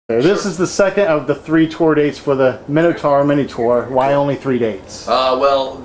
This is the second of the 3 tour dates for the Minotaur mini tour. Why only 3 dates? Well,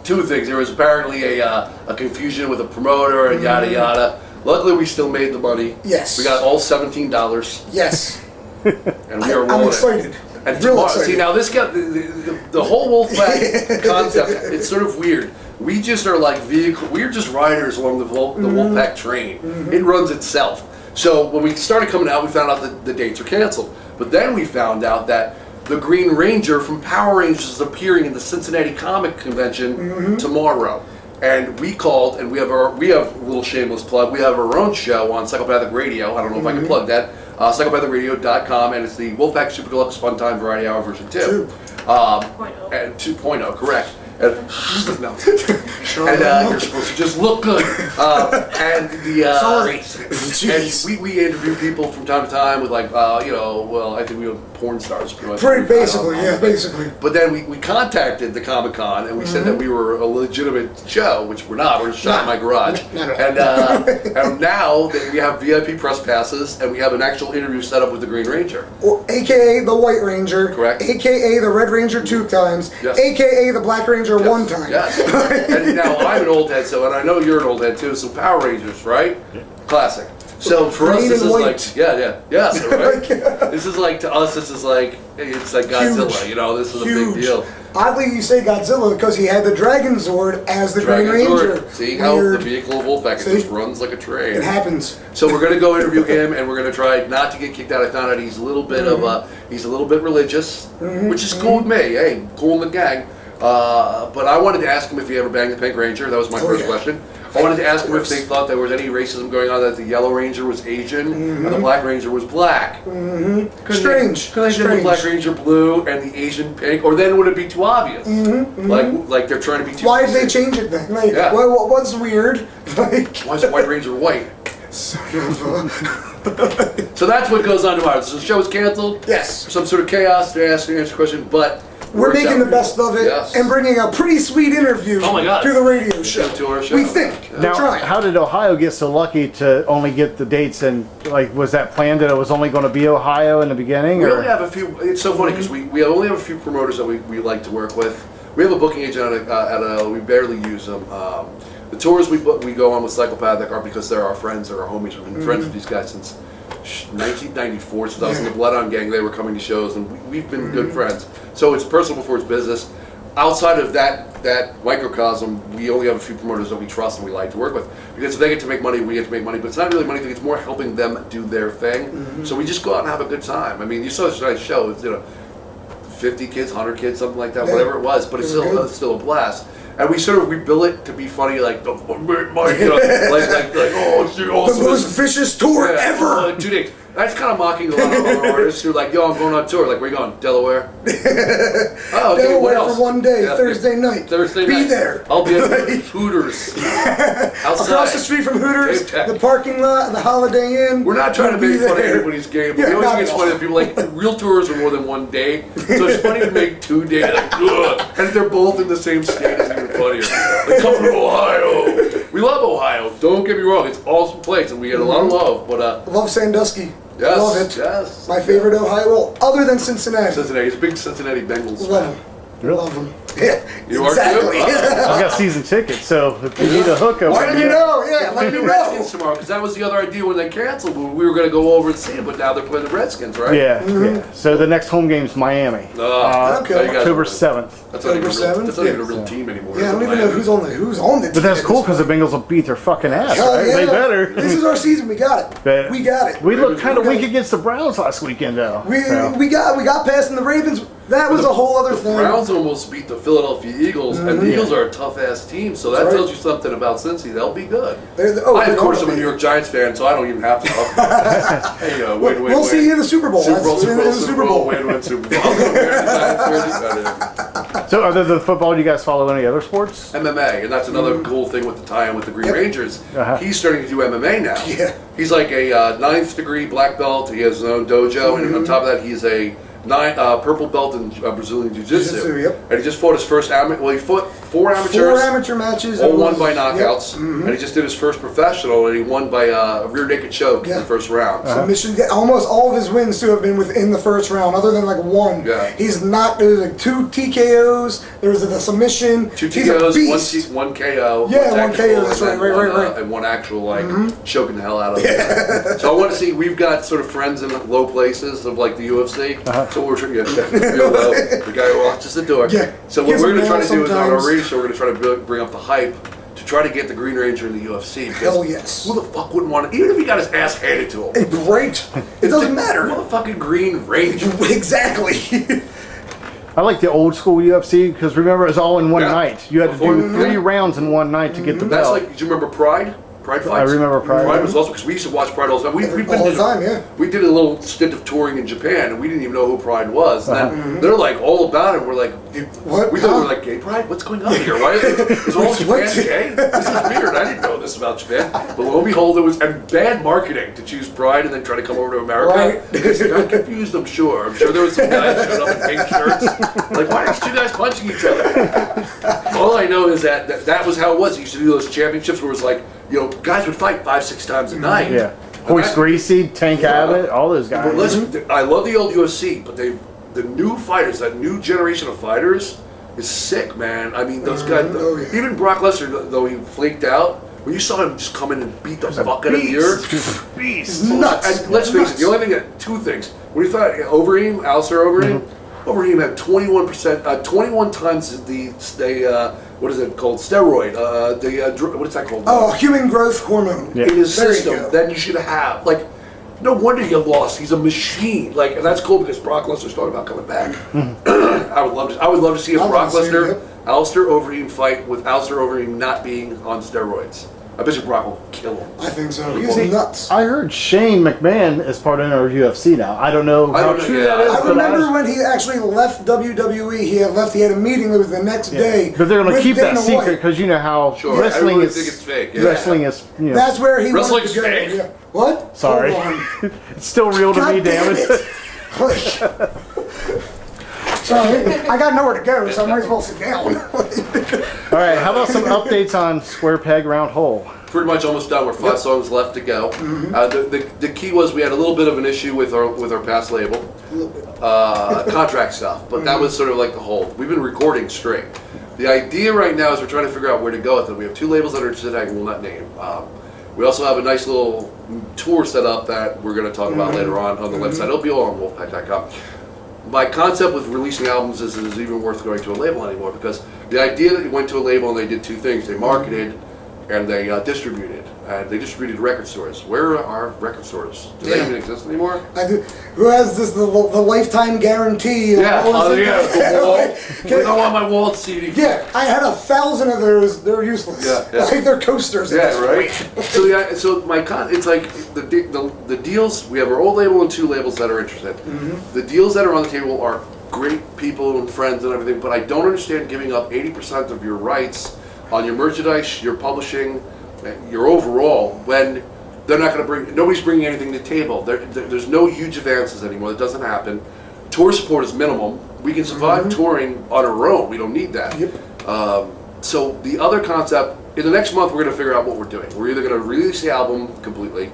two things. There was apparently a confusion with a promoter and yada yada. Luckily, we still made the money. Yes. We got all $17. Yes. And we are rolling. I'm excited. And Real tomorrow, excited. see, now this got the whole Wolfpac concept. It's sort of weird. We just are like we're just riders along the Wolfpac train. It runs itself. So when we started coming out, we found out that the dates are canceled. But then we found out that the Green Ranger from Power Rangers is appearing in the Cincinnati Comic Convention tomorrow. And we called, and we have a little shameless plug. We have our own show on Psychopathic Radio. I don't know if I can plug that. Psychopathicradio.com, and it's the Wolfpac Super Deluxe Fun Time Variety Hour version 2. 2.0. And 2.0, correct. And you're supposed to just look good. Sorry. And we interview people from time to time with I think we were porn stars. Pretty basically, yeah, basically. But then we contacted the Comic Con and we said that we were a legitimate show, which we're not. We're just shot in my garage. And now we have VIP press passes and we have an actual interview set up with the Green Ranger. Or, AKA the White Ranger. Correct. AKA the Red Ranger 2 times. Yes. AKA the Black Ranger 1 time. Yes. And now I'm an old head, and I know you're an old head too. So Power Rangers, right? Yeah. Classic. So for us, this is like, yes, right? This is like, to us, this is like, it's like Godzilla. Huge. You know, this is a Huge. big deal. Oddly, you say Godzilla because he had the Dragon Zord as the Green Ranger. See how the vehicle of Wolfpac just runs like a train. It happens. So we're going to go interview him, and we're going to try not to get kicked out. I found out he's a little bit he's a little bit religious, which is cool with me. Hey, cool in the gang. But I wanted to ask him if he ever banged the Pink Ranger. That was my first question. I wanted to ask him if they thought there was any racism going on, that the Yellow Ranger was Asian and the Black Ranger was black. Strange. Could they do the Black Ranger blue and the Asian pink? Or then would it be too obvious? Like they're trying to be too Why did they change it then? Like, what's weird? Like, why is the White Ranger white? So that's what goes on tomorrow. So the show is canceled. Yes. Some sort of chaos to answer the question, but we're making the best of it and bringing a pretty sweet interview to the radio show. To our show. We think. Now, how did Ohio get so lucky to only get the dates? And was that planned that it was only going to be Ohio in the beginning? We only have a few. It's so funny because we only have a few promoters that we like to work with. We have a booking agent we barely use them. The tours we go on with Psychopathic are because they're our friends, they're our homies. We've been friends with these guys since 1994, so I was in the Blood On Gang. They were coming to shows, and we've been good friends. So it's personal before it's business. Outside of that microcosm, we only have a few promoters that we trust and we like to work with. Because if they get to make money, we get to make money. But it's not really a money thing, it's more helping them do their thing. So we just go out and have a good time. I mean, you saw this nice show. It's 50 kids, 100 kids, something like that, whatever it was. But it's still a blast. And we bill it to be funny, like the it's the awesome, most vicious tour ever. 2 days. That's kind of mocking a lot of other artists who are like, yo, I'm going on tour. Like, where you going? Delaware. Oh, okay, Delaware what else? for 1 day, Thursday night. Be there. I'll be at Hooters. Outside. Across the street from Hooters, the parking lot, the Holiday Inn. We're not trying to make fun of anybody's game, but we always think it's funny that people like real tours are more than 1 day. So it's funny to make 2 days. And if they're both in the same state, it's even funnier. Like, come from Ohio. We love Ohio. Don't get me wrong. It's an awesome place, and we get a lot of love. But love Sandusky. Yes, love it. Yes. My favorite Ohio, well, other than Cincinnati. Cincinnati. He's a big Cincinnati Bengals fan. Really? Love them. Yeah, you exactly. are too? I've got season tickets, so if you need a hookup. Why did you know? Yeah, let me know. Redskins tomorrow, because that was the other idea when they canceled. We were going to go over and see them, but now they're playing the Redskins, right? Yeah. So the next home game's Miami. Okay. October 7th. That's not even a real team anymore. Yeah, I don't even know who's on the team. But that's cool because the Bengals will beat their fucking ass, right? Yeah. They better. This is our season. We got it. We got it. We looked kind of weak against the Browns last weekend, though. We got past in the Ravens. That was a whole other thing. The Browns almost beat the Philadelphia Eagles, and the Eagles are a tough-ass team, so that tells you something about Cincy. They'll be good. I, of course, am a New York Giants fan, so I don't even have to talk about it. Hey, win. We'll see you in the Super Bowl. Super Bowl, win, Super Bowl. So other than football, do you guys follow any other sports? MMA, and that's another cool thing with the tie-in with the Green Rangers. He's starting to do MMA now. Yeah. He's like a 9th degree black belt. He has his own dojo, and on top of that, he's a purple belt in Brazilian Jiu-Jitsu. Yep. And he just fought his first he fought four amateurs. 4 amateur matches. All won by knockouts. Yep. Mm-hmm. And he just did his first professional, and he won by a rear naked choke in the first round. Submission. Almost all of his wins too have been within the first round, other than like one. Yeah. He's not. There's like 2 TKOs. There was the submission. 2 He's a TKOs, beast. one KO. Yeah, one technical, KO. That's and right. then Right. And one actual choking the hell out of him. So I want to see. We've got sort of friends in low places of like the UFC. So we're trying to get real low. The guy who watches the door. Yeah. So what Gives we're him going to try to do is on sometimes. our radio show, we're going to try to bring up the hype to try to get the Green Ranger in the UFC. Because Hell yes. Who the fuck wouldn't want to? Even if he got his ass handed to him. Great. It doesn't matter. Motherfucking Green Ranger. Exactly. I like the old school UFC because remember it was all in one Yeah. night. You had to do 3 rounds in one night to get the That's belt. like, do you remember Pride? Pride fights? I remember Pride. Pride was also, because we used to watch Pride all the time. We've been All the time, yeah. We did a little stint of touring in Japan, and we didn't even know who Pride was. And then they're like all about it. We're like, What? we thought we were like, gay Pride? What's going on here? Why is all Japan gay? This is weird. I didn't know this about Japan. But lo and behold, it was and bad marketing to choose Pride and then try to come over to America. Right. Because they got confused, I'm sure. I'm sure there was some guys showed up in pink shirts. Like, why are these 2 guys punching each other? All I know is that was how it was. He used to do those championships where it was like, guys would fight 5-6 times a night. Yeah. Hoist Greasy, Tank Abbott, all those guys. But listen, I love the old UFC, but the new fighters, that new generation of fighters, is sick, man. I mean, those guys. Even Brock Lesnar, though he flaked out, when you saw him just come in and beat the fuck out of your Beast. Nuts. And let's face it, the only thing that 2 things. When you thought Overeem, Alistair Overeem, Overeem had 21%, 21 times the what is it called? Steroid. What is that called? Oh, human growth hormone. Yeah. In his There you system go. that you should have. Like, no wonder he lost. He's a machine. Like, and that's cool because Brock Lesnar's talking about coming back. I would love to see a I'd Brock love to see Lesnar, it. Alistair Overeem fight with Alistair Overeem not being on steroids. I bet you Brock will kill him. I think so. He's nuts. I heard Shane McMahon is part of our UFC now. I don't know how true that is. I but remember when he actually left WWE. He had a meeting. It was the next day. But they're going to with keep that Dana secret White. because you know how Sure, wrestling everyone is. think it's fake. Yeah. Wrestling is. That's where he wanted Wrestling's to go. fake. Yeah. What? Sorry. Hold on. It's still real to God me, damn damn it. Hush. Sorry, I got nowhere to go, so I might as well sit down. All right, how about some updates on Square Peg Round Hole? Pretty much almost done. We're 5 songs left to go. The key was we had a little bit of an issue with our past label, contract stuff, but that was sort of like the hold. We've been recording straight. The idea right now is we're trying to figure out where to go with it. We have 2 labels that are interested. I will not name. We also have a nice little tour set up that we're going to talk about later on the website. It'll be all on wolfpac.com. My concept with releasing albums is it is even worth going to a label anymore because the idea that you went to a label and they did 2 things. They marketed and they distributed. They distributed record stores. Where are record stores? Do they even exist anymore? I do. Who has this the lifetime guarantee? Yeah, the wall. Put on my wall CD. Yeah, I had 1,000 of those. They're useless. Yeah. Like they're coasters. Yeah, right. So it's like the deals. We have our old label and 2 labels that are interested. The deals that are on the table are great people and friends and everything, but I don't understand giving up 80% of your rights on your merchandise, your publishing, your overall when they're not going to bring. Nobody's bringing anything to the table. There's no huge advances anymore. That doesn't happen. Tour support is minimum. We can survive touring on our own. We don't need that. Yep. So the other concept, in the next month we're going to figure out what we're doing. We're either going to release the album completely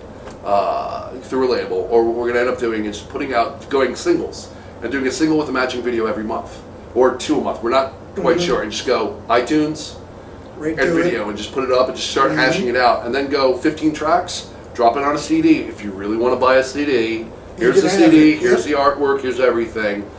through a label, or what we're going to end up doing is going singles, and doing a single with a matching video every month, or 2 a month. We're not quite sure, and just go iTunes and video, and just put it up and just start hashing it out, and then go 15 tracks, drop it on a CD. If you really want to buy a CD, here's the CD, here's the artwork, here's everything.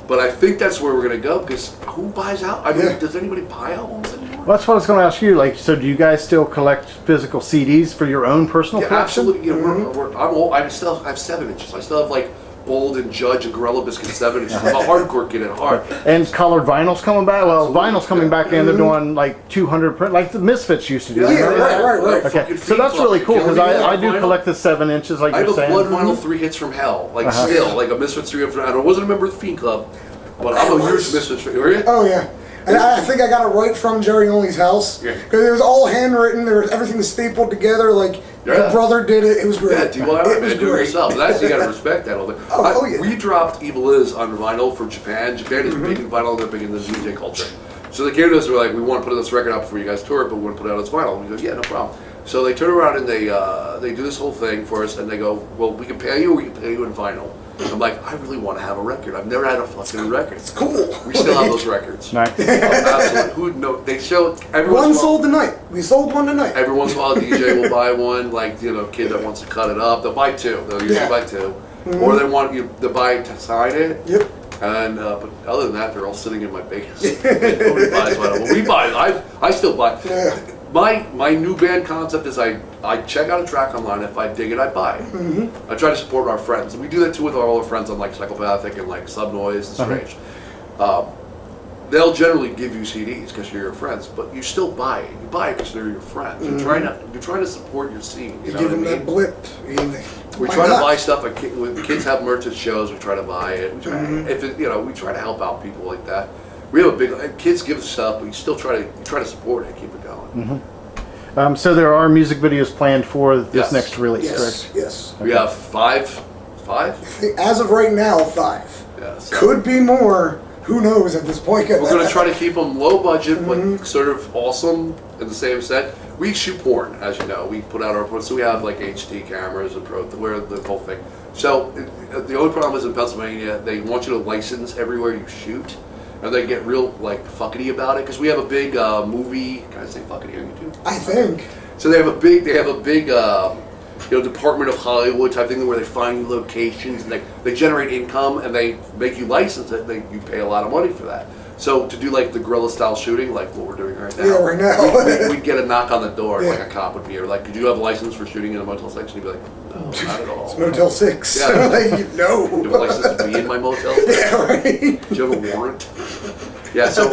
But I think that's where we're going to go, because who buys out? I mean, does anybody buy albums anymore? Well, that's what I was going to ask you. Like, so do you guys still collect physical CDs for your own personal collection? Absolutely. You know, I'm old. I have 7 inches. I still have like Bold and Judge and Gorilla Biscuit 7 inches. I'm a hardcore kid at heart. And colored vinyl's coming back. Well, vinyl's coming back in. They're doing like 200 print, like the Misfits used to do. Yeah, right. Okay, so that's really cool because I do collect the 7 inches, like you're saying. I have a Blood Vinyl 3 Hits from Hell, like still, like a Misfits 3 Hits from Hell. I wasn't a member of the Fiend Club, but I'm a huge Misfits fan. Were you? Oh yeah. And I think I got it right from Jerry Only's house. Because it was all handwritten. There was everything was stapled together. Like, your brother did it. It was great. Yeah, DIY, man, do it yourself. That's, you got to respect that. We dropped Evil Is on vinyl for Japan. Japan is big in vinyl. They're big in the DJ culture. So they came to us and were like, we want to put this record out before you guys tour it, but we want to put it out as vinyl. And we go, yeah, no problem. So they turn around and they do this whole thing for us, and they go, well, we can pay you, or we can pay you in vinyl. I'm like, I really want to have a record. I've never had a fucking record. It's cool. We still have those records. Nice. Absolutely. Who know? They show one sold tonight. We sold one tonight. Every once in a while, a DJ will buy one. Like, you know, a kid that wants to cut it up, they'll buy two. They'll usually buy two, or they want you to buy to sign it. Yep. And but other than that, they're all sitting in my basement. Nobody buys one. Well, we buy. I still buy. Yeah. My new band concept is I check out a track online. If I dig it, I buy it. I try to support our friends. We do that too with all our friends on like Psychopathic and like Subnoise and Strange. They'll generally give you CDs because you're your friends, but you still buy it. You buy it because they're your friends. You're trying to support your scene. You know give what them I mean? that blip. We try to buy stuff. When kids have merch at shows, we try to buy it. We try, we try to help out people like that. We have a big kids give us stuff, but you still try to support it and keep it going. So there are music videos planned for this next release, correct? Yes. We have five. As of right now, 5. Yeah, so could be more. Who knows at this point? We're going to try to keep them low budget, but sort of awesome in the same set. We shoot porn, as you know. We put out our porn, so we have like HD cameras and we're the whole thing. So the only problem is in Pennsylvania, they want you to license everywhere you shoot. And they get real like fuckity about it because we have a big movie. Can I say fuckity on YouTube? I think. So they have a big Department of Hollywood type thing where they find you locations and they generate income and they make you license it. You pay a lot of money for that. So to do like the guerrilla style shooting, like what we're doing right now. Yeah, right now. we'd get a knock on the door, like a cop would be, or like, could you have a license for shooting in a Motel 6? And he'd be like, no, not at all. It's Motel 6. Yeah. No. Do you have a license to be in my Motel 6? Yeah, right. Do you have a warrant? Yeah, so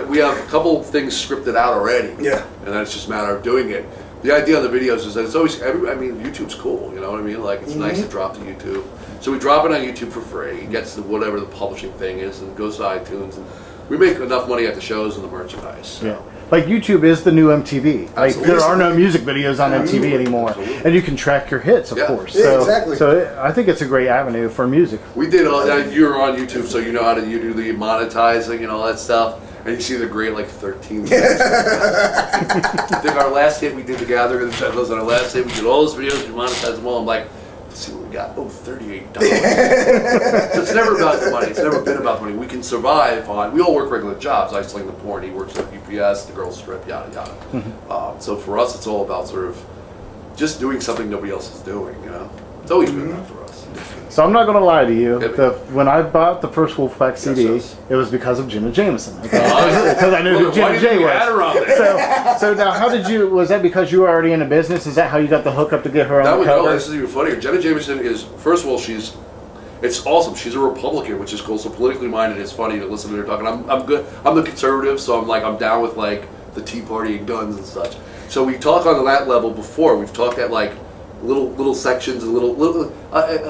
we have a couple things scripted out already. Yeah. And then it's just a matter of doing it. The idea on the videos is that it's always YouTube's cool, you know what I mean? Like it's nice to drop to YouTube. So we drop it on YouTube for free. It gets to whatever the publishing thing is and goes to iTunes, and we make enough money at the shows and the merchandise. So. Yeah. Like YouTube is the new MTV. Like there are no music videos on MTV anymore, and you can track your hits, of course. Yeah, so, exactly. So I think it's a great avenue for music. We did all that. You're on YouTube, so you know how to do the monetizing and all that stuff. And you see the great like 13 things. I think our last hit we did the Gathering of the Shadows. On our last hit we did all those videos, we monetized them all. I'm like, let's see what we got. Oh, $38. So it's never about the money. It's never been about the money. We can survive on. We all work regular jobs. I sling the porn. He works at UPS. The girls strip. Yada yada. So for us, it's all about sort of just doing something nobody else is doing. You know, it's always been that for us. So I'm not going to lie to you. When I bought the first Wolfpac CD, it was because of Jim and Jameson. Because I knew who Jim and Jay was. So now, how did you? Was that because you were already in a business? Is that how you got the hookup to get her on the cover? This is even funnier. Jenna Jameson is, first of all, it's awesome. She's a Republican, which is cool. So politically minded, it's funny to listen to her talking. I'm good. I'm the conservative, so I'm down with like the Tea Party and guns and such. So we talk on that level before. We've talked at like little sections and little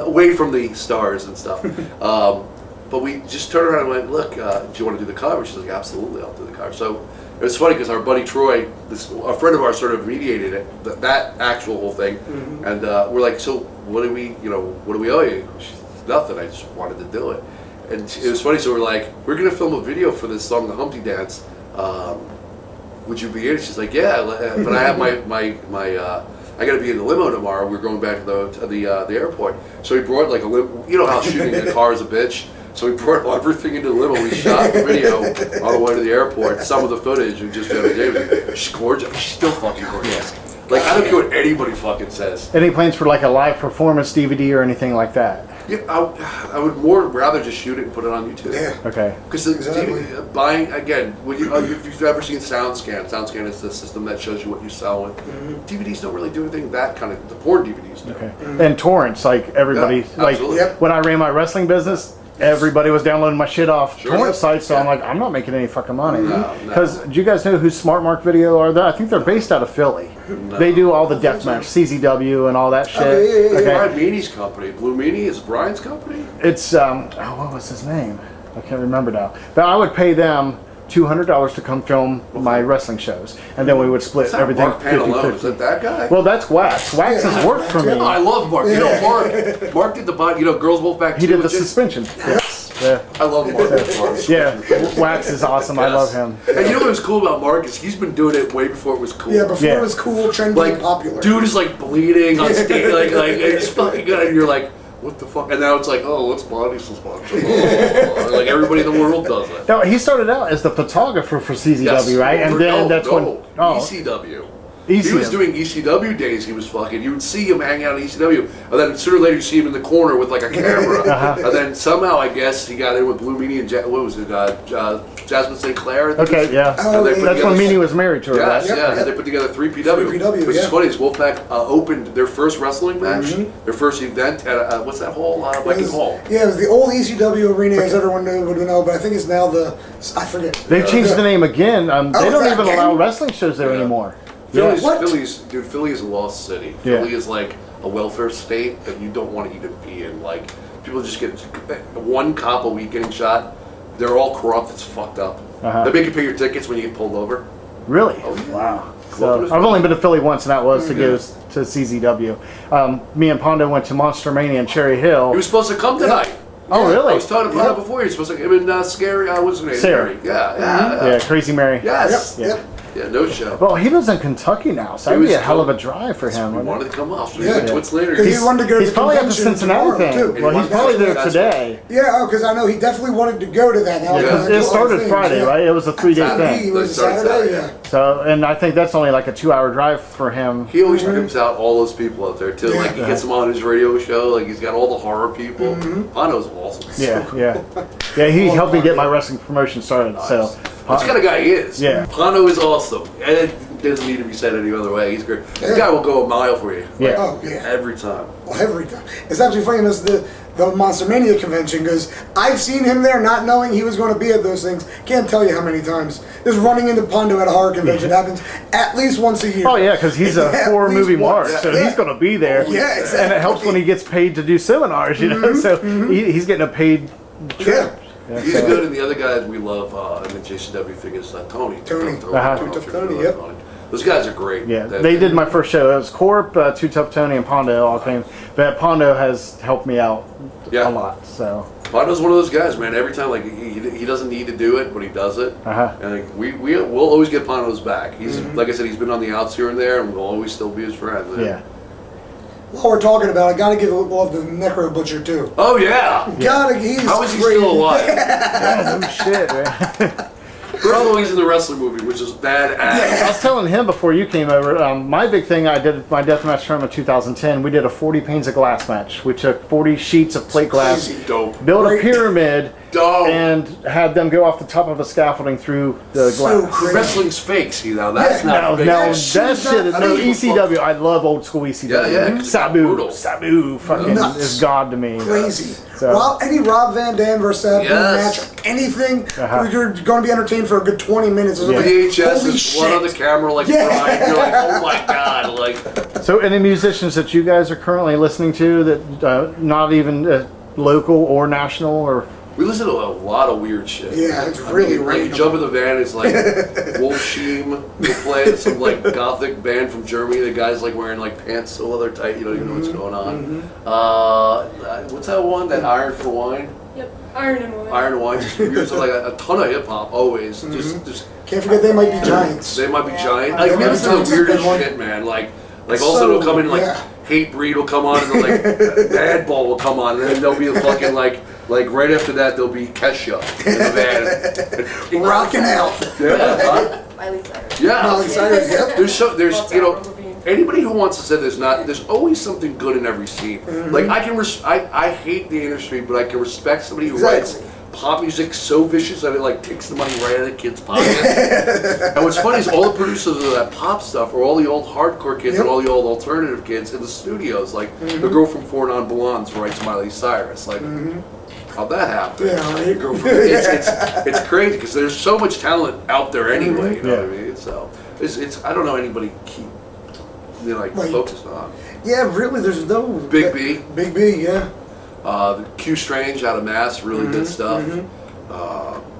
away from the stars and stuff. But we just turned around and went, look, do you want to do the cover? She's like, absolutely, I'll do the cover. So it was funny because our buddy Troy, a friend of ours, sort of mediated it, that actual whole thing, and we're like, so what do we owe you? She's nothing. I just wanted to do it, and it was funny. So we're like, we're gonna film a video for this song, the Humpty Dance. Would you be in? She's like, yeah, but I have my I got to be in the limo tomorrow. We're going back to the airport. So we brought like a limo. You know how shooting in a car is a bitch. So we brought everything into the limo. We shot the video on the way to the airport. Some of the footage we just Jenna Jameson. She's gorgeous. She's still fucking gorgeous. Like I don't care what anybody fucking says. Any plans for like a live performance DVD or anything like that? Yeah, I would rather just shoot it and put it on YouTube. Yeah. Okay. Because buying again, if you've ever seen SoundScan is the system that shows you what you sell. And DVDs don't really do anything that kind of. The porn DVDs do. Okay. And torrents, like everybody, when I ran my wrestling business, everybody was downloading my shit off torrent sites. So I'm like, I'm not making any fucking money. Because do you guys know who Smart Mark Video are? I think they're based out of Philly. No. They do all the deathmatch, CZW, and all that shit. Okay. Brian Meany's company. Blue Meany is Brian's company? It's, what was his name? I can't remember now. But I would pay them $200 to come film my wrestling shows, and then we would split everything. Mark Pantalone, is that guy? Well, that's Wax. Wax has worked for me. I love Mark. You know, Mark did the Girls Wolfpac. He did the suspension. Yes. Yeah. I love Mark. Yeah, Wax is awesome. I love him. And you know what was cool about Mark is he's been doing it way before it was cool. Yeah, before it was cool, trendy, and popular. Dude is like bleeding on stage, like it's fucking good, and you're like, what the fuck? And now it's like, oh, let's body suspension. Like everybody in the world does it. No, he started out as the photographer for CZW, right? And then that's when ECW. He was doing ECW days. He was fucking. You would see him hang out at ECW, and then sooner or later you see him in the corner with like a camera. And then somehow I guess he got in with Blue Meanie and what was it? Jasmine St. Clair. Okay, yeah. That's when Meanie was married to her. Yes, yeah. And they put together 3PW. Which is funny. Is Wolfpac opened their first wrestling match, their first event at what's that hall? Viking Hall. Yeah, it was the old ECW arena, as everyone would know. But I think it's now I forget. They've changed the name again. They don't even allow wrestling shows there anymore. Philly is a lost city. Philly is like a welfare state that you don't want to even be in. Like, people just get one cop a week getting shot. They're all corrupt. It's fucked up. They make you pay your tickets when you get pulled over. Really? Oh, yeah. Wow. So, I've only been to Philly once, and that was to go to CZW. Me and Pondo went to Monster Mania in Cherry Hill. He was supposed to come tonight. Oh, really? I was talking about that before. He was supposed to come in Scary. What's her name? Sarah. Yeah, Crazy Mary. Yes. Yep. Yeah, no show. Well, he lives in Kentucky now, so that'd be a hell of a drive for him. He wanted to come off. So Yeah. Twits later. He wanted to go to He's the probably at the convention Cincinnati thing. tomorrow, too. Well, he's probably there today. Yeah, because I know he definitely wanted to go to that. It started Friday, right? It was a 3-day thing. It was Saturday, yeah. So, and I think that's only like a 2-hour drive for him. He always brings out all those people out there too. Like he gets them on his radio show. Like he's got all the horror people. Pondo's awesome. Yeah. He helped me get my wrestling promotion started. Nice. So, what kind of guy he is. Yeah. Pondo is awesome. And it doesn't need to be said any other way. He's great. The guy will go a mile for you. Yeah. Oh, yeah. Every time. Well, every time. It's actually funny, this the Monster Mania convention, because I've seen him there not knowing he was going to be at those things. Can't tell you how many times. Just running into Pondo at a horror convention happens at least once a year. Oh, yeah, because he's a horror movie mark, so he's going to be there. Yeah, exactly. And it helps when he gets paid to do seminars, you know? So he's getting a paid trip. Yeah. He's good, and the other guys we love in the JCW thing is Tony. Tony, yep. Those guys are great. Yeah, they did my first show. It was Corp, Too Tough Tony, and Pondo all came. But Pondo has helped me out a lot. So Pondo's one of those guys, man. Every time, like he doesn't need to do it, but he does it. And like, we'll always get Pondo's back. He's like I said, he's been on the outs here and there, and we'll always still be his friend. Man. Yeah. While we're talking about it, I gotta give a little love to the Necro Butcher too. Oh yeah. How is he still alive? Yeah, no shit, man. Although he's in the wrestling movie, which is badass. I was telling him before you came over, my big thing I did at my deathmatch tournament 2010, we did a 40 panes of glass match. We took 40 sheets of plate glass, built a pyramid, and had them go off the top of a scaffolding through the glass. Wrestling's fake, see now, that's not fake. No, that shit, ECW, I love old school ECW. Yeah. Sabu fucking is God to me. Crazy. So. Any Rob Van Dam versus Sabu match, anything, you're going to be entertained for a good 20 minutes. The VHS is one on the camera, like, crying. You're like, oh my God. Like. So, any musicians that you guys are currently listening to that not even local or national or? We listen to a lot of weird shit. Yeah, it's really random. You jump in the van, it's like Wolf Sheem. We're playing some like gothic band from Germany. The guy's like wearing like pants so leather tight, you don't even know what's going on. What's that one? That Iron for Wine? Yep, Iron and Wine. Iron and Wine. Just like a ton of hip hop always. Just can't forget They Might Be Giants. They Might Be Giant. Like we listen to the weirdest shit, man. Like also they'll come in like Hate Breed will come on and then like Bad Ball will come on and then there'll be a fucking like right after that, there'll be Kesha in the van. Rocking out. Yeah. Miley Cyrus. Yeah. Miley Cyrus, yep. There's anybody who wants to say there's always something good in every scene. Like I hate the industry, but I can respect somebody who writes pop music so vicious that it like takes the money right out of the kids' pockets. And what's funny is all the producers of that pop stuff are all the old hardcore kids and all the old alternative kids in the studios. Like the girl from Four Non Blondes writes Miley Cyrus. Like. How'd that happen? Yeah, right. It's crazy because there's so much talent out there anyway. You know what I mean? So it's I don't know anybody focused on. Yeah, really. There's no Big B. Big B, yeah. Q Strange out of Mass, really good stuff.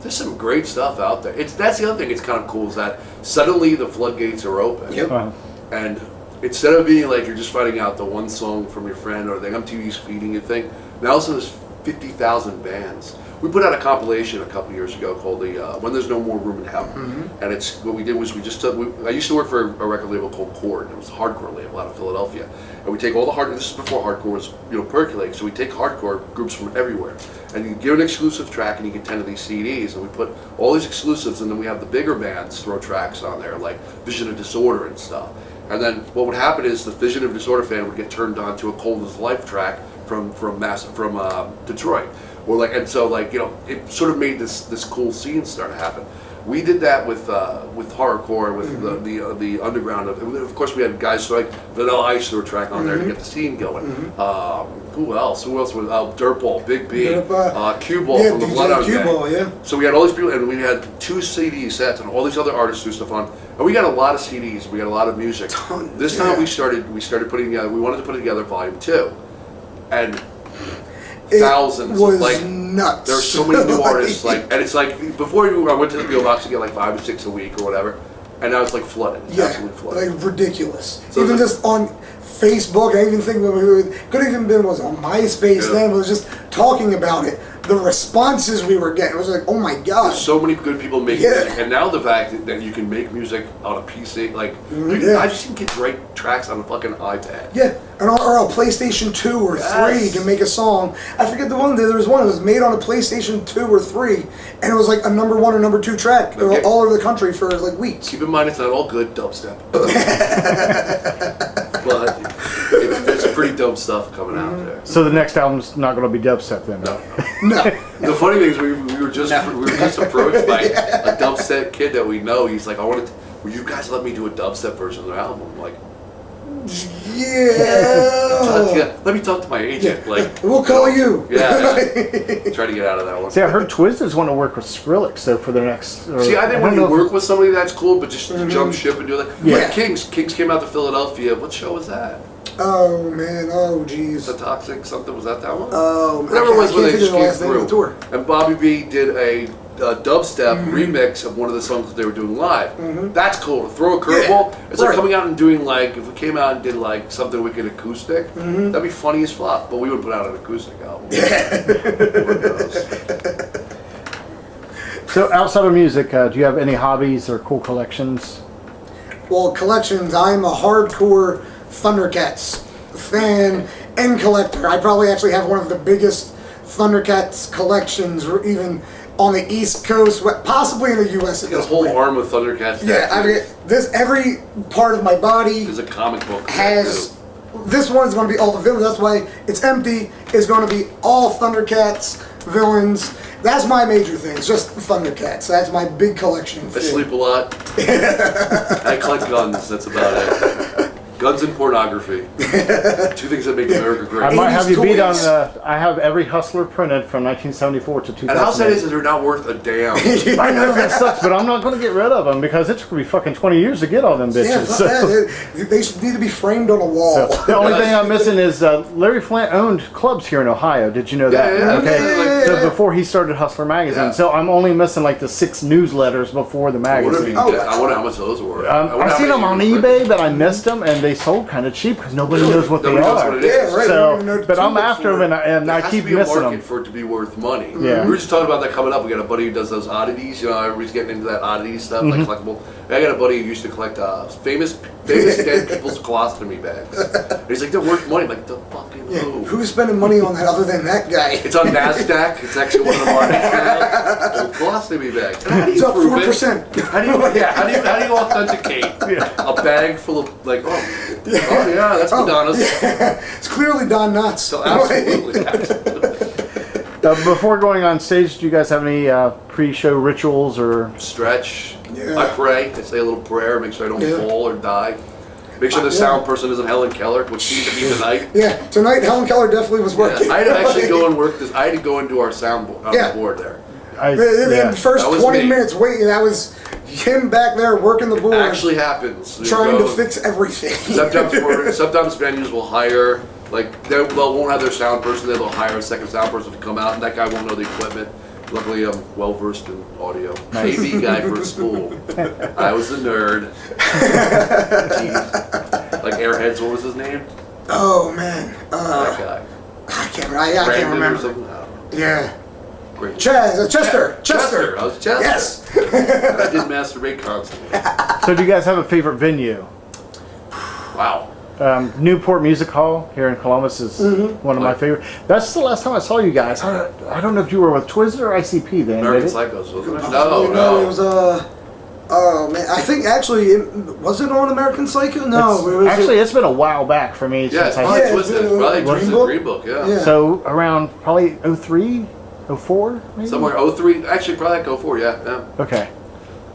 There's some great stuff out there. That's the other thing. It's kind of cool is that suddenly the floodgates are open. Yep. And instead of being like you're just finding out the one song from your friend or the MTV's feeding you thing, now also there's 50,000 bands. We put out a compilation a couple years ago called the When There's No More Room in Hell. And it's what we did was we just took, I used to work for a record label called Chord. It was a hardcore label out of Philadelphia. And we take all the hard, this is before hardcore was percolating, so we take hardcore groups from everywhere. And you give an exclusive track and you get 10 of these CDs, and we put all these exclusives, and then we have the bigger bands throw tracks on there, like Vision of Disorder and stuff. And then what would happen is the Vision of Disorder fan would get turned on to a Cold as Life track from Detroit. It sort of made this cool scene start to happen. We did that with horrorcore, with the underground. Of course, we had guys like Vanilla Ice threw a track on there to get the scene going. Who else? Who else was Dirtball, Big B, Cue Ball from the Bloodhound Gang. Yeah. So we had all these people, and we had 2 CD sets, and all these other artists threw stuff on. And we got a lot of CDs. We got a lot of music. This time we started putting together. We wanted to put together Volume 2, and thousands. Was like nuts. There are so many new artists. And it's like before I went to the PO Box to get like 5 or 6 a week or whatever, and now it's like flooded. It's absolutely flooded. Like ridiculous. So even just on Facebook, I even think it could have even been on MySpace then. It was just talking about it. The responses we were getting, it was like, oh my god. There's so many good people making music, and now the fact that you can make music on a PC, I've just seen kids write tracks on a fucking iPad. Yeah, or a PlayStation 2 or 3, you can make a song. I forget the one, there was one that was made on a PlayStation 2 or 3, and it was like a number 1 or number 2 track all over the country for like weeks. Keep in mind, it's not all good dubstep. But there's some pretty dope stuff coming out there. So the next album's not going to be dubstep then? No. The funny thing is we were just approached by a dubstep kid that we know. He's like, will you guys let me do a dubstep version of the album? I'm like, yeah. Let me talk to my agent. We'll call you. Yeah. Try to get out of that one. See, I heard Twizdeds want to work with Skrillex though for their next. See, I think when you work with somebody that's cool, but just jump ship and do that. Yeah. Like Kings came out to Philadelphia. What show was that? Oh man, oh jeez. The Toxic something, was that one? Oh, whatever it was when they just came through. And Bobby B did a dubstep remix of one of the songs that they were doing live. That's cool. To throw a curveball. It's like coming out and doing if we came out and did like something wicked acoustic, that'd be funny as fuck. But we would put out an acoustic album. So outside of music, do you have any hobbies or cool collections? Well, collections. I'm a hardcore Thundercats fan and collector. I probably actually have one of the biggest Thundercats collections, even on the East Coast, possibly in the U.S. Got a whole arm of Thundercats. Yeah, I mean, every part of my body is a comic book. Has this one's going to be all the villains. That's why it's empty. It's going to be all Thundercats villains. That's my major thing. It's just Thundercats. That's my big collection. I sleep a lot. I collect guns. That's about it. Guns and pornography. 2 things that make America great. I might have you beat on I have every Hustler printed from 1974 to 2000. And how sad is that they're not worth a damn? I know that sucks, but I'm not going to get rid of them because it took me fucking 20 years to get all them bitches. Yeah, they should need to be framed on a wall. So, the only thing I'm missing is Larry Flint owned clubs here in Ohio. Did you know that? Yeah. So before he started Hustler magazine, so I'm only missing like the 6 newsletters before the magazine. I wonder how much those were. I seen them on eBay, but I missed them, and they sold kind of cheap because nobody knows what they are. Knows what it is. Right. So, but I'm after them, and I keep missing them. There has to be a market for it to be worth money. Yeah. We were just talking about that coming up. We got a buddy who does those oddities. Everybody's getting into that oddity stuff, like collectible. I got a buddy who used to collect famous dead people's colostomy bags. And he's like, they're worth money. I'm like, the fucking who? Who's spending money on that other than that guy? It's on NASDAQ. It's actually one of the market colostomy bags. How do you it's up prove 4%. It? How do you authenticate a bag full of that's Madonna's. Yeah. It's clearly Don Knotts. So absolutely. Before going on stage, do you guys have any pre-show rituals or stretch? Yeah. I pray. I say a little prayer. Make sure I don't fall or die. Make sure the sound person isn't Helen Keller, which seems to be tonight. Yeah, tonight Helen Keller definitely was working. I had to actually go and work this. I had to go into our sound board there. The first 20 minutes waiting, that was him back there working the board. It actually happens. Trying to fix everything. Sometimes venues will hire, they won't have their sound person there. They'll hire a second sound person to come out, and that guy won't know the equipment. Luckily, I'm well versed in audio. AV guy for school. I was a nerd. Like Airheads, what was his name? Oh man, That guy. I can't remember. Or something? I don't know. Yeah. Great. Chester. I was Chester. Yes. And I did masturbate constantly. So do you guys have a favorite venue? Wow. Newport Music Hall here in Columbus is one of my favorite. That's the last time I saw you guys. I don't know if you were with Twizzler or ICP then. American Psychos, wasn't it? No, No. it was oh man, I think actually was it on American Psycho? No, It's been a while back for me. Yeah, it's probably Twisted. It's probably Twisted Green Book, yeah. So around probably 03, 04 maybe? Somewhere 03, actually probably like 04, yeah. Okay.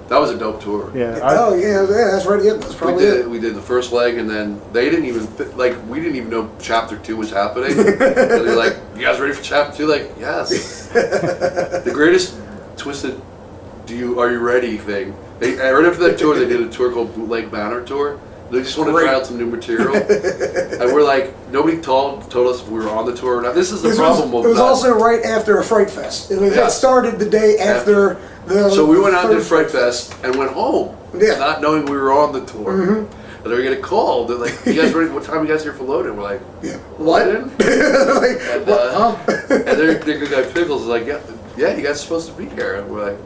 That was a dope tour. Yeah. yeah, that's right. Yeah, that's probably it. We did the first leg, and then they didn't even we didn't even know chapter 2 was happening. So they're like, "You guys ready for chapter 2?" Like, yes. The greatest Twisted "Are you ready?" thing. Right after that tour, they did a tour called Bootleg Banner Tour. They just wanted to try out some new material, and we're like, nobody told us if we were on the tour or not. This is the problem. It was also right after a Fright Fest. It started the day after the. So we went out to Fright Fest and went home, not knowing we were on the tour. And they were getting called. They're like, "You guys ready? What time are you guys here for loading?" We're like, "What?" And their guy Pickles is like, "Yeah, you guys are supposed to be here." And we're like,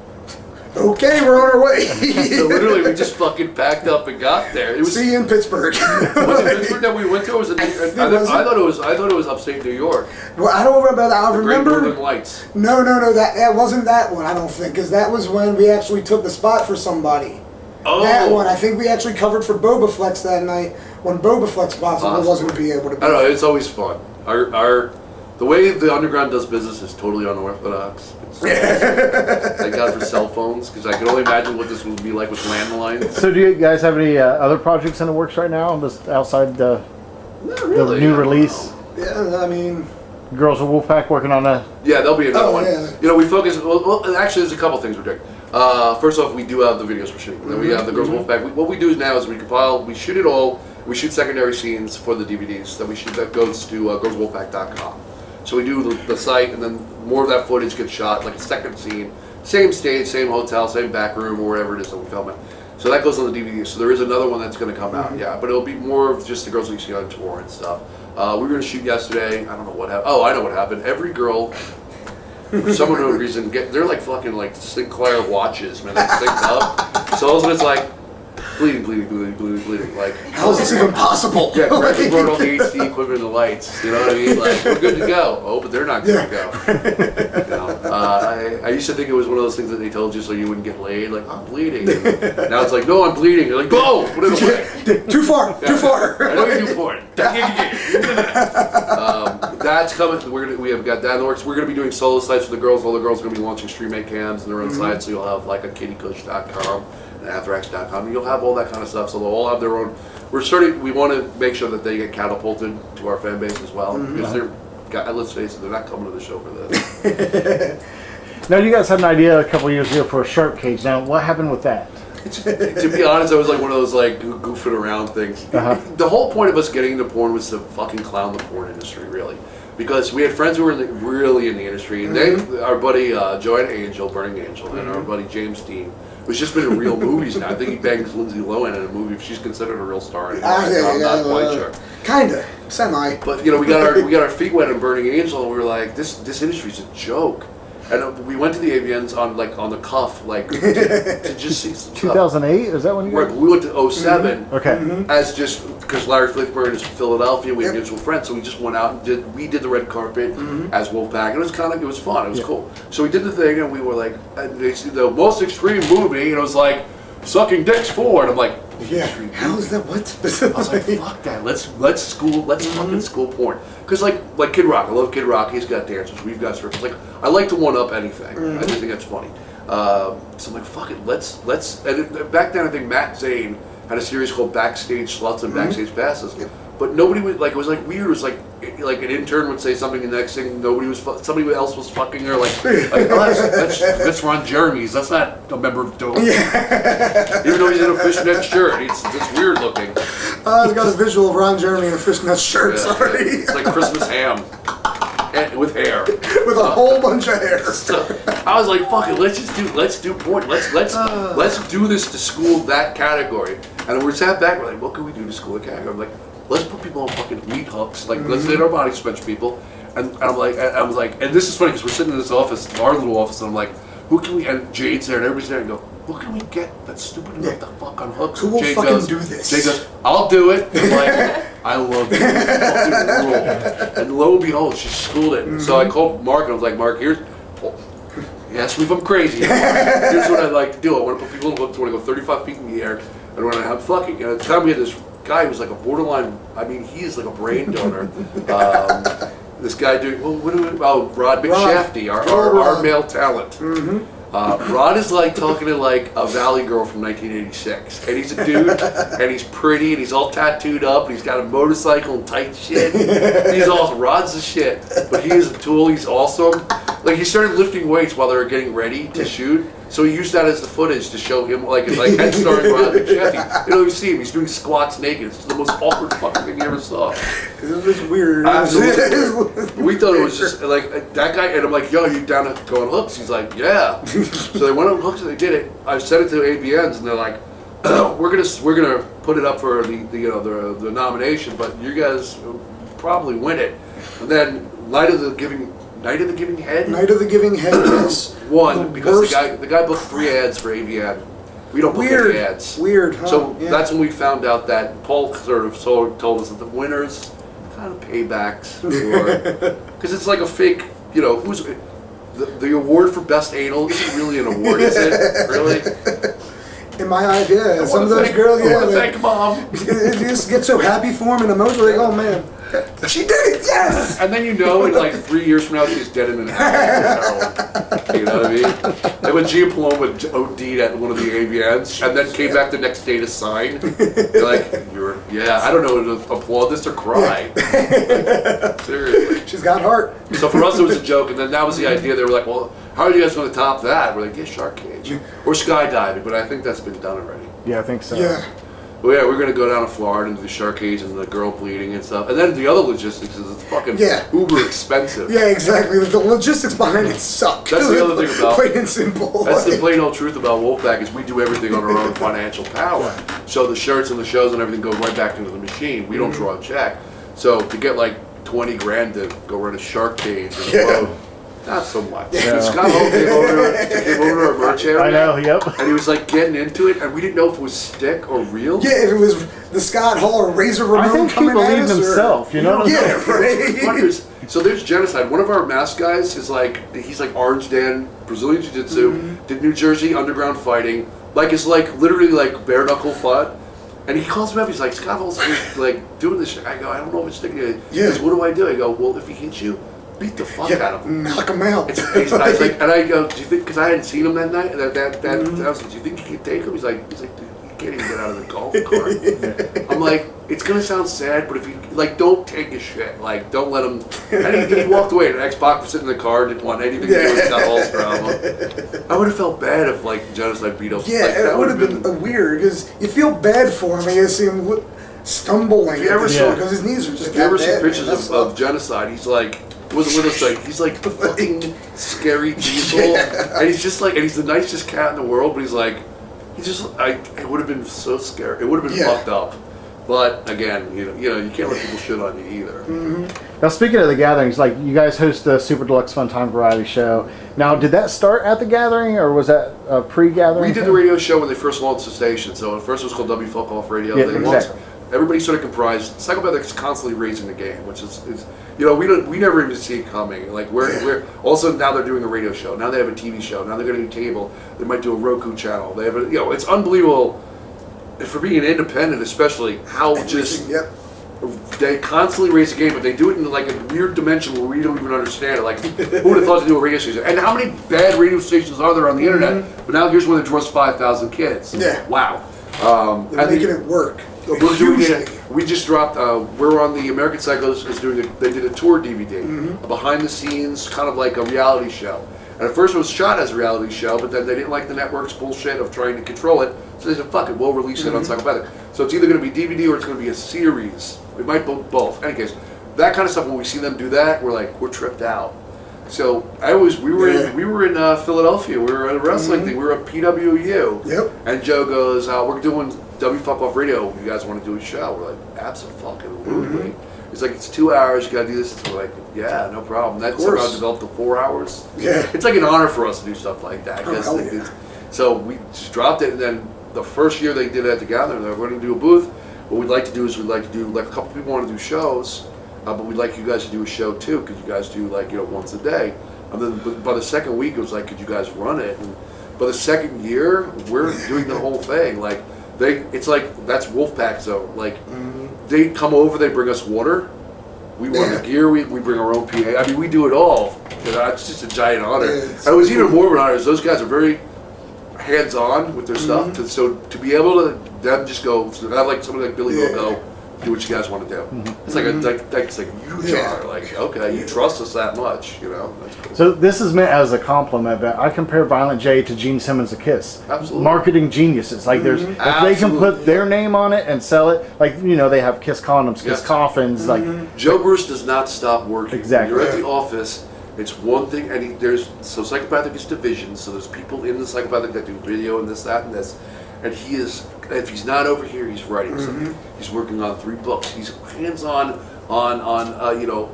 "Okay, we're on our way." So literally, we just fucking packed up and got there. It was. See you in Pittsburgh. Was it Pittsburgh that we went to? Or was it? I thought it was upstate New York. Well, I don't remember that. I remember. Great Northern Lights. No. That wasn't that one. I don't think, because that was when we actually took the spot for somebody. Oh. That one. I think we actually covered for Boba Flex that night when Boba Flex possibly wasn't be able to. I don't know. It's always fun. The way the underground does business is totally unorthodox. Thank God for cell phones, because I can only imagine what this would be like with landlines. So do you guys have any other projects in the works right now, just outside the new release? Yeah, I mean... Girls of Wolfpac working on that? Yeah, there'll be another one. Yeah. You know, we focus... Well, actually, there's a couple things we're doing. First off, we do have the videos we're shooting. Then we have the Girls of Wolfpac. What we do now is we shoot it all. We shoot secondary scenes for the DVDs that we shoot that goes to girlswolfpac.com. So we do the site, and then more of that footage gets shot, like a second scene. Same stage, same hotel, same back room, or wherever it is that we film it. So that goes on the DVD. So there is another one that's going to come out, yeah. But it'll be more of just the girls that you see on tour and stuff. We were going to shoot yesterday. I don't know what happened. Oh, I know what happened. Every girl, for some unknown reason, they're like fucking like Sinclair watches, man. They synced up. So all of a sudden it's like, bleeding. Like, how is this even possible? Yeah, Record brought all the HD equipment and the lights. You know what I mean? Like, we're good to go. Oh, but they're not good to go. You know, I used to think it was one of those things that they told you so you wouldn't get laid. Like, I'm bleeding. And now it's like, no, I'm bleeding. You're like, go, put it away. Too far. I know you do porn. That's coming. We have got that in the works. We're going to be doing solo sites for the girls. All the girls are going to be launching Stream 8 cams on their own sites. So you'll have like a kittykush.com. Anthrax.com. You'll have all that kind of stuff, so they'll all have their own. We want to make sure that they get catapulted to our fan base as well, because let's face it, they're not coming to the show for this. Now, you guys had an idea a couple years ago for a shark cage. Now, what happened with that? To be honest, that was like one of those like goofing around things. The whole point of us getting into porn was to fucking clown the porn industry, really. Because we had friends who were really in the industry, and our buddy Joanna Angel, Burning Angel, and our buddy James Dean, who's just been in real movies now. I think he bangs Lindsay Lohan in a movie. If she's considered a real star anymore, I'm not quite sure. Kinda, semi. But you know, we got our feet wet in Burning Angel, and we were like, this industry's a joke. And we went to the AVNs on the cuff, like to just see some 2008? Is that when you Right, but we went to 07 Okay. as just because Larry Flithburn is from Philadelphia, we have mutual friends, so we just went out and did the red carpet as Wolfpac, and it was fun, it was cool. So we did the thing, and we were like, the most extreme movie, and it was like sucking dicks 4, and I'm like, how is that? What? I was like, fuck that. Let's fucking school porn. Because like Kid Rock, I love Kid Rock. He's got dancers. We've got strippers. Like, I like to one up anything. I just think that's funny. So I'm like, fuck it. Let's. And back then, I think Matt Zane had a series called Backstage Sluts and Backstage Passes. But nobody would like. It was like weird. It was like an intern would say something, and the next thing somebody else was fucking her. Like that's Ron Jeremy's. That's not a member of Dope. Even though he's in a fishnet shirt, it's weird looking. I've got a visual of Ron Jeremy in a fishnet shirt. Sorry, it's like Christmas ham. And with hair. with a whole bunch of hair. So I was like, fuck it, let's do porn. Let's do this to school that category. And we sat back, we're like, what can we do to school that category? I'm like, let's put people on fucking meat hooks. Like, let's hit our body stretch people. And I was like, and this is funny because we're sitting in this office, our little office, and I'm like, who can we? And Jade's there, and everybody's there, and go, who can we get that's stupid enough to fuck on hooks? Who will Jade fucking goes, do this? Jade goes, I'll do it. I'm like, I love this fucking rule. And lo and behold, she schooled it. So I called Mark, and I was like, Mark, he asked me if I'm crazy. Here's what I'd like to do. I want to put people in hooks. I want to go 35 feet in the air, and when I have fucking. And at the time we had this guy who was like a borderline. I mean, he is like a brain donor. This guy doing Rod McShafty, our male talent. Rod is like talking to like a Valley girl from 1986, and he's a dude, and he's pretty, and he's all tattooed up, and he's got a motorcycle and tight shit. He's awesome. Rod's the shit, but he is a tool. He's awesome. Like he started lifting weights while they were getting ready to shoot, so he used that as the footage to show him like head starring Rod McShafty. You know, you see him. He's doing squats naked. It's the most awkward fucking thing you ever saw. It was just weird. Absolutely. We thought it was just like that guy, and I'm like, yo, you down to go on hooks? He's like, yeah. So they went on hooks and they did it. I sent it to AVNs, and they're like, we're gonna put it up for the nomination, but you guys will probably win it. And then Night of the Giving Head. Night of the Giving Head. Yes. Won because the guy booked 3 ads for AVN. We don't book any ads. Weird. Huh? So that's when we found out that Paul sort of told us that the winners kind of paybacks because it's like a fake. You know, who's the award for best anal isn't really an award, is it? Really? In my idea, some of those girls, I want to thank Mom. You just get so happy for him and emotional, like, oh man, she did it, yes! And then in like 3 years from now, she's dead in an alley. You know what I mean? And when Gia Paloma OD'd at one of the AVNs, and then came back the next day to sign, you're like, I don't know, to applaud this or cry. Like, seriously. She's got heart. So for us, it was a joke, and then that was the idea. They were like, well, how are you guys going to top that? We're like, yeah, shark cage. Or skydiving, but I think that's been done already. Yeah, I think so. Yeah. Well, yeah, we're going to go down to Florida into the shark cage and the girl bleeding and stuff. And then the other logistics is it's fucking uber expensive. Yeah, exactly. The logistics behind it suck. That's the other thing about plain and simple. That's the plain old truth about Wolfpac is we do everything on our own financial power. So the shirts and the shows and everything go right back into the machine. We don't draw a check. So to get like 20 grand to go run a shark cage and a boat, not so much. Yeah. Scott Hall came over to our merch area. I know, yep. And he was like getting into it, and we didn't know if it was stick or real. Yeah, if it was the Scott Hall or Razor Ramon I think he coming at believed us, himself, you know what I'm saying? right. So there's genocide. One of our mask guys is he's like Orange Dan, Brazilian Jiu-Jitsu, did New Jersey underground fighting, is literally like bare knuckle fight. And he calls me up, he's like, Scott Hall's like doing this shit. I go, I don't know if it's sticking to you. He goes, what do I do? I go, well, if he hits you, beat the fuck out of him. Knock him out. I was like, and I go, do you think, because I hadn't seen him that night, I was like, do you think you can take him? He's like, dude, you can't even get out of the golf cart. I'm like, it's going to sound sad, but if you, don't take his shit. Don't let him, and he walked away, and X-Pac was sitting in the car, didn't want anything to do with Scott Hall's drama. I would have felt bad if, genocide beat up. Yeah, it would have been weird, because you feel bad for him, and you see him stumbling because his knees are just If you ever see pictures of genocide, he's like, wasn't with us, he's like the fucking scary diesel, and he's just and he's the nicest cat in the world, but it would have been so scary, it would have been fucked up, but again, you can't let people shit on you either. Now speaking of the gatherings, you guys host the Super Deluxe Fun Time Variety Show. Now, did that start at the gathering, or was that a pre-gathering? We did the radio show when they first launched the station, so at first it was called W Fuck Off Radio. Yeah, exactly. Everybody sort of comprised. Psychopathic is constantly raising the game, which is we never even see it coming. We're also now they're doing a radio show. Now they have a TV show. Now they're going to do cable. They might do a Roku channel. They have it's unbelievable for being independent, especially how just they constantly raise the game, but they do it in a weird dimension where we don't even understand it. Who would have thought to do a radio station? And how many bad radio stations are there on the internet? But now here's one that draws 5,000 kids. Yeah. Wow. They're making it work. We're doing it. We just dropped. We're on the American Psychos is doing it. They did a tour DVD, a behind the scenes kind of like a reality show. And at first it was shot as a reality show, but then they didn't like the network's bullshit of trying to control it, so they said, "Fuck it, we'll release it on Psychopathic." So it's either going to be DVD or it's going to be a series. We might both. In any case, that kind of stuff. When we see them do that, we're tripped out. So we were in Philadelphia. We were at a wrestling thing. We were at PWU. Yep. And Joe goes, we're doing W Fuck Off Radio. You guys want to do a show? We're like, absolutely. He's like, it's 2 hours. You got to do this. We're like, yeah, no problem. That somehow developed to 4 hours. Yeah. It's like an honor for us to do stuff like that. So we just dropped it, and then the first year they did it at the Gathering, they were going to do a booth. What we'd like to do is like a couple people want to do shows. But we'd like you guys to do a show too, because you guys do once a day. And then by the second week, it was like, could you guys run it? And by the second year, we're doing the whole thing. Like it's like that's Wolfpac zone. Like they come over, they bring us water. We run the gear. We bring our own PA. I mean, we do it all. It's just a giant honor. And it was even more of an honor. Those guys are very hands-on with their stuff. So to be able to them just go, so have like somebody like Billy will go. Do what you guys want to do. It's like it's like huge honor. Like, okay, you trust us that much, That's cool. So this is meant as a compliment, but I compare Violent J to Gene Simmons of Kiss. Absolutely. Marketing geniuses. Like there's if they can put their name on it and sell it, like they have Kiss condoms, Kiss coffins, like Joe Bruce does not stop working. Exactly. When you're at the office, it's one thing, and Psychopathic is divisions. So there's people in the Psychopathic that do video and this, that, and this, and he is. If he's not over here, he's writing something. He's working on 3 books. He's hands-on on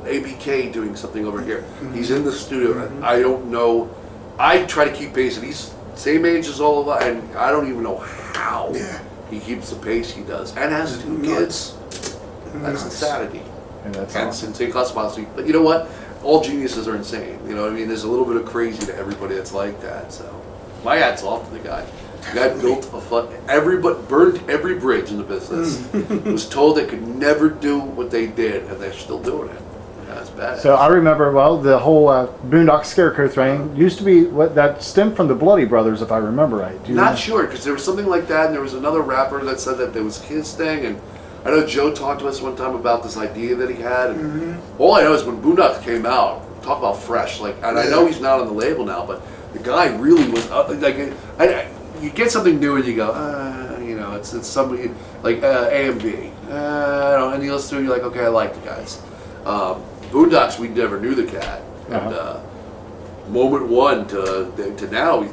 ABK doing something over here. He's in the studio. And I don't know. I try to keep pace, and he's same age as all of us, and I don't even know how he keeps the pace he does, and has 2 kids. That's insanity. and that's insane classification. But you know what? All geniuses are insane. You know what I mean? There's a little bit of crazy to everybody that's like that. So my hat's off to the guy. The guy built burned every bridge in the business. Was told they could never do what they did, and they're still doing it. Yeah, that's bad. So I remember the whole Boondock Scarecrow thing used to be that stemmed from the Bloody Brothers, if I remember right. Not sure, because there was something like that, and there was another rapper that said that there was his thing, and I know Joe talked to us one time about this idea that he had, and all I know is when Boondock came out, talk about fresh, and I know he's not on the label now, but the guy really was you get something new and you go, it's somebody like A and B, and you listen to it, you're like, okay, I like the guys. Boondocks, we never knew the cat, and moment one to now, we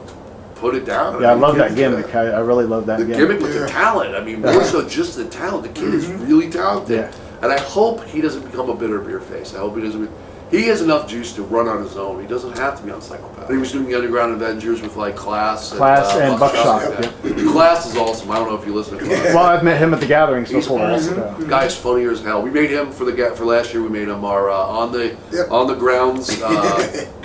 put it down. Yeah, I love that gimmick. I really love that gimmick. The gimmick with the talent. I mean, more so just the talent. The kid is really talented, and I hope he doesn't become a bitter beer face. I hope he doesn't. He has enough juice to run on his own. He doesn't have to be on Psychopath. He was doing the Underground Avengers with Class and Buckshot. Class is awesome. I don't know if you listen to Class. Well, I've met him at the gatherings before. The guy's funnier as hell. We made him for last year. We made him our on the grounds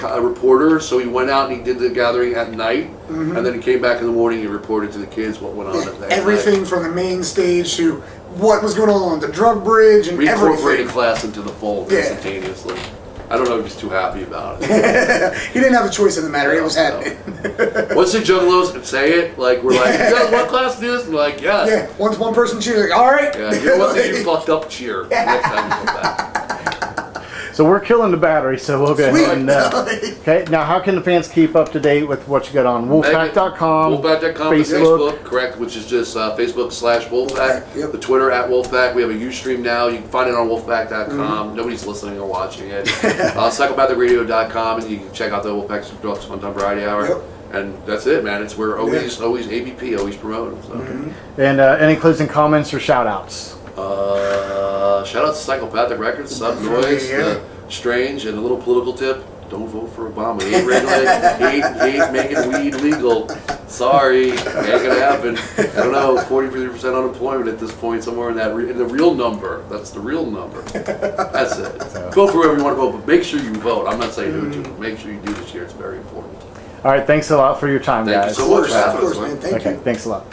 reporter. So he went out and he did the gathering at night, and then he came back in the morning. He reported to the kids what went on at night. Everything from the main stage to what was going on the drug bridge and everything. Reincorporated Class into the fold instantaneously. I don't know if he's too happy about it. He didn't have a choice in the matter. It was happening. Once the Juggalos and say it, we're like, you guys want Class to do this? And we're like, yes. Yeah, once one person cheers, all right. Yeah, you want to you fucked up cheer next time you come back. So we're killing the battery, so we'll go ahead and... okay, now how can the fans keep up to date with what you got on? Wolfpac.com, Wolfpac.com, Facebook, correct, which is just Facebook/Wolfpac. Yep. The Twitter @Wolfpac. We have a Ustream now. You can find it on Wolfpac.com. Nobody's listening or watching it. Psychopathicradio.com, and you can check out the Wolfpac Super Deluxe Fun Time Variety Hour. Yep. And that's it, man. We're always ABP, always promoting. So. And any closing comments or shout-outs? Shout out to Psychopathic Records, Sub Noise, Strange, and a little political tip. Don't vote for Obama. He ain't regulating, he ain't making weed legal. Sorry, ain't gonna happen. I don't know, 40% unemployment at this point, somewhere in the real number. That's the real number. That's it. Vote for whoever you want to vote, but make sure you vote. I'm not saying who to, but make sure you do this year. It's very important. All right, thanks a lot for your time, guys. Thank you so much. Of course, man. Thank you. Thanks a lot.